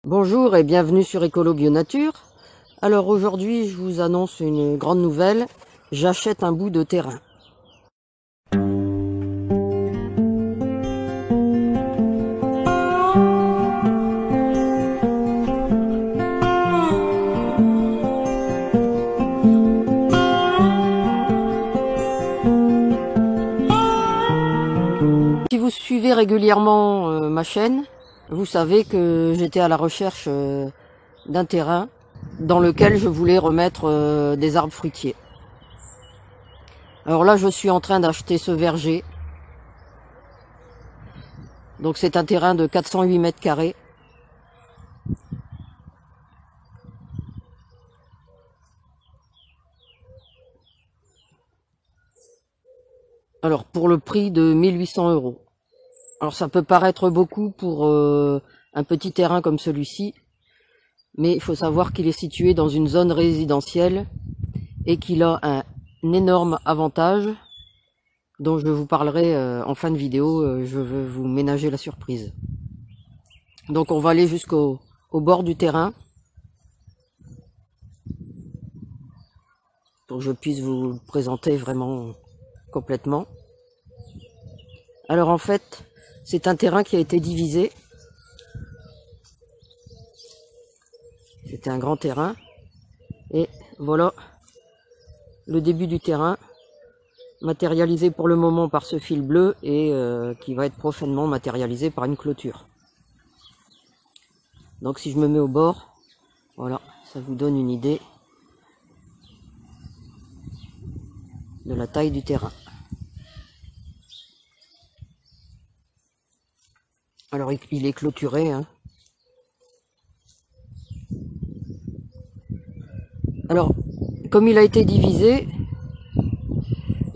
Bonjour et bienvenue sur Écolo Bio Nature. Alors aujourd'hui je vous annonce une grande nouvelle, j'achète un bout de terrain. Si vous suivez régulièrement ma chaîne, vous savez que j'étais à la recherche d'un terrain dans lequel je voulais remettre des arbres fruitiers. Alors là, je suis en train d'acheter ce verger. Donc c'est un terrain de 408 mètres carrés. Alors pour le prix de 1800 €. Alors ça peut paraître beaucoup pour un petit terrain comme celui-ci, mais il faut savoir qu'il est situé dans une zone résidentielle et qu'il a un énorme avantage dont je vous parlerai en fin de vidéo. Je veux vous ménager la surprise. Donc on va aller jusqu'au bord du terrain pour que je puisse vous le présenter vraiment complètement. Alors en fait, c'est un terrain qui a été divisé. C'était un grand terrain. Et voilà le début du terrain, matérialisé pour le moment par ce fil bleu et qui va être prochainement matérialisé par une clôture. Donc si je me mets au bord, voilà, ça vous donne une idée de la taille du terrain. Alors il est clôturé, hein. Alors, comme il a été divisé,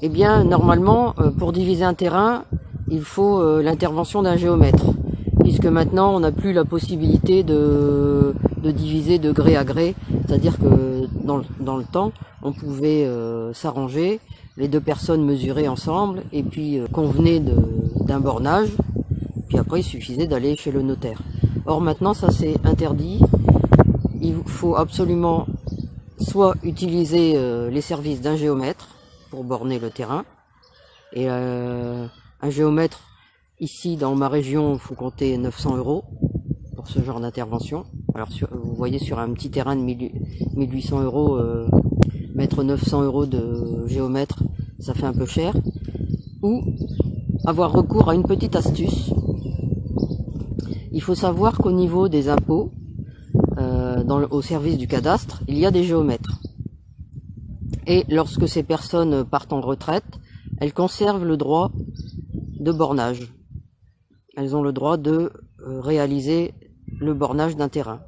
eh bien, normalement, pour diviser un terrain, il faut l'intervention d'un géomètre. Puisque maintenant, on n'a plus la possibilité de diviser de gré à gré. C'est-à-dire que dans le temps, on pouvait s'arranger, les deux personnes mesuraient ensemble, et puis convenaient d'un bornage. Puis après, il suffisait d'aller chez le notaire. Or, maintenant, ça c'est interdit. Il faut absolument soit utiliser les services d'un géomètre pour borner le terrain. Et un géomètre, ici dans ma région, il faut compter 900 € pour ce genre d'intervention. Alors vous voyez, sur un petit terrain de 1800 €, mettre 900 € de géomètre, ça fait un peu cher. Ou avoir recours à une petite astuce. Il faut savoir qu'au niveau des impôts, au service du cadastre, il y a des géomètres. Et lorsque ces personnes partent en retraite, elles conservent le droit de bornage. Elles ont le droit de réaliser le bornage d'un terrain.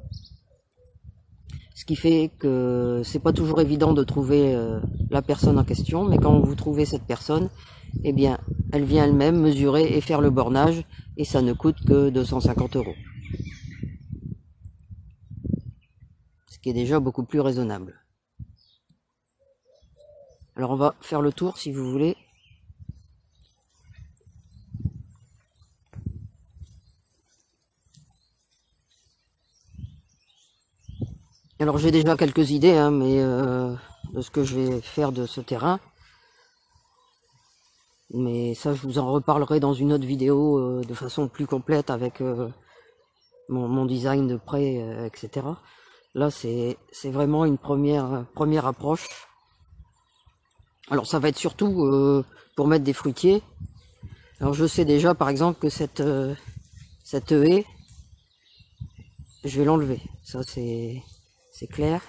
Ce qui fait que c'est pas toujours évident de trouver la personne en question, mais quand vous trouvez cette personne, eh bien, elle vient elle-même mesurer et faire le bornage, et ça ne coûte que 250 €. Ce qui est déjà beaucoup plus raisonnable. Alors on va faire le tour si vous voulez. Alors j'ai déjà quelques idées, hein, mais de ce que je vais faire de ce terrain. Mais ça, je vous en reparlerai dans une autre vidéo de façon plus complète avec mon design de près, etc. Là, c'est vraiment une première approche. Alors ça va être surtout pour mettre des fruitiers. Alors je sais déjà par exemple que cette haie, je vais l'enlever. Ça c'est clair.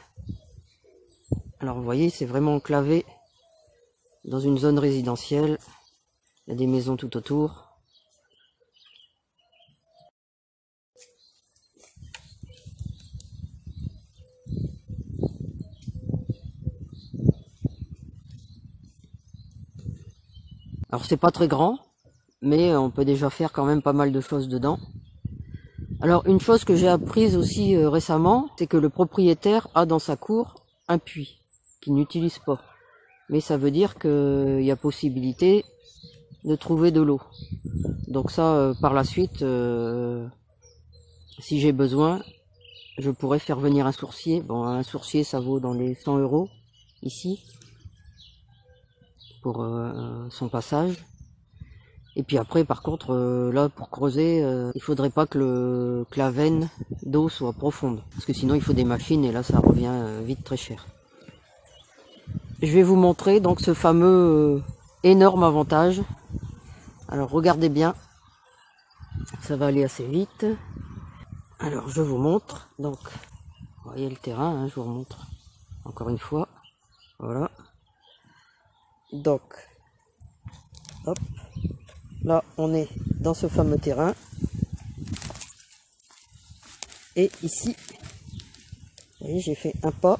Alors vous voyez, c'est vraiment enclavé dans une zone résidentielle. Il y a des maisons tout autour. Alors c'est pas très grand, mais on peut déjà faire quand même pas mal de choses dedans. Alors une chose que j'ai apprise aussi récemment, c'est que le propriétaire a dans sa cour un puits qu'il n'utilise pas. Mais ça veut dire qu'il y a possibilité de trouver de l'eau. Donc ça, par la suite, si j'ai besoin, je pourrais faire venir un sourcier. Bon, un sourcier, ça vaut dans les 100 € ici pour son passage. Et puis après, par contre, là, pour creuser, il faudrait pas que la veine d'eau soit profonde, parce que sinon il faut des machines et là, ça revient vite très cher. Je vais vous montrer donc ce fameux énorme avantage. Alors regardez bien, ça va aller assez vite. Alors je vous montre, donc vous voyez le terrain, hein, je vous remontre encore une fois, voilà. Donc, hop, là on est dans ce fameux terrain, et ici, vous voyez, j'ai fait un pas,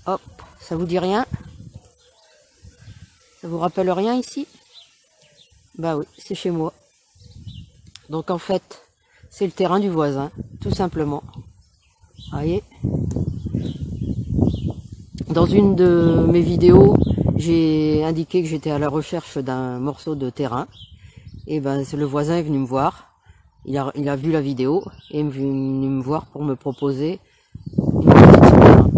hop, ça vous dit rien? Ça vous rappelle rien ici? Bah oui, c'est chez moi. Donc en fait, c'est le terrain du voisin, tout simplement. Vous voyez? Dans une de mes vidéos, j'ai indiqué que j'étais à la recherche d'un morceau de terrain. Et ben, le voisin est venu me voir. Il a vu la vidéo et est venu me voir pour me proposer une partie de son terrain.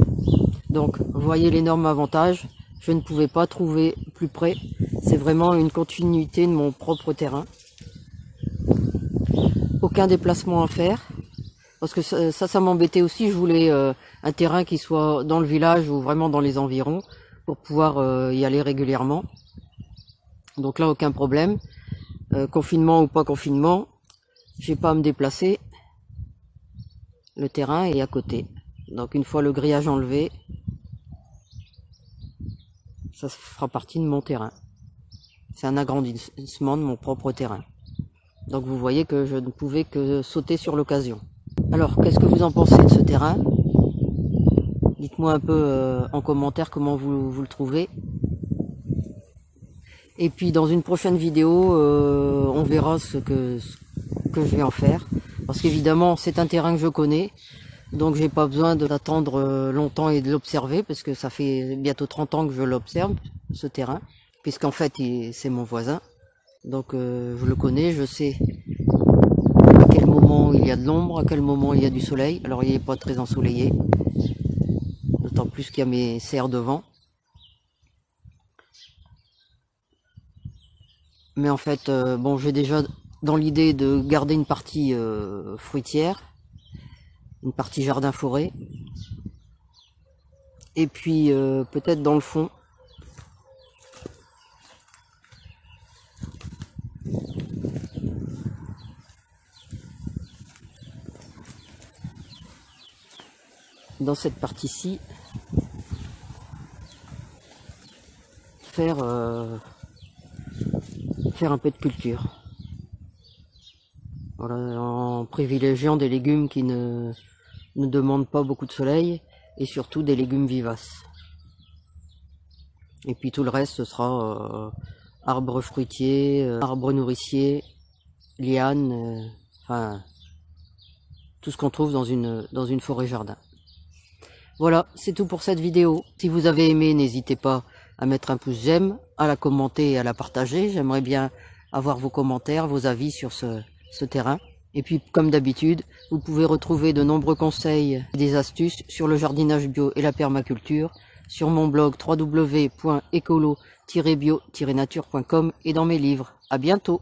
Donc, vous voyez l'énorme avantage. Je ne pouvais pas trouver plus près. C'est vraiment une continuité de mon propre terrain. Aucun déplacement à faire. Parce que ça m'embêtait aussi. Je voulais un terrain qui soit dans le village ou vraiment dans les environs pour pouvoir y aller régulièrement. Donc là, aucun problème. Confinement ou pas confinement, j'ai pas à me déplacer. Le terrain est à côté. Donc une fois le grillage enlevé, ça fera partie de mon terrain. C'est un agrandissement de mon propre terrain. Donc vous voyez que je ne pouvais que sauter sur l'occasion. Alors, qu'est-ce que vous en pensez de ce terrain? Dites-moi un peu en commentaire comment vous le trouvez. Et puis dans une prochaine vidéo, on verra ce que je vais en faire. Parce qu'évidemment, c'est un terrain que je connais. Donc j'ai pas besoin d'attendre longtemps et de l'observer. Parce que ça fait bientôt 30 ans que je l'observe, ce terrain. Puisqu'en fait, c'est mon voisin. Donc je le connais, je sais à quel moment il y a de l'ombre, à quel moment il y a du soleil. Alors il n'est pas très ensoleillé. D'autant plus qu'il y a mes serres devant. Mais en fait, bon, j'ai déjà dans l'idée de garder une partie fruitière, une partie jardin-forêt, et puis peut-être dans le fond, dans cette partie-ci, faire un peu de culture. Voilà, en privilégiant des légumes qui ne demandent pas beaucoup de soleil et surtout des légumes vivaces. Et puis tout le reste, ce sera arbres fruitiers, arbres nourriciers, lianes, enfin tout ce qu'on trouve dans une forêt jardin. Voilà, c'est tout pour cette vidéo. Si vous avez aimé, n'hésitez pas à mettre un pouce j'aime, à la commenter et à la partager. J'aimerais bien avoir vos commentaires, vos avis sur ce terrain. Et puis, comme d'habitude, vous pouvez retrouver de nombreux conseils et des astuces sur le jardinage bio et la permaculture sur mon blog www.ecolo-bio-nature.com et dans mes livres. À bientôt!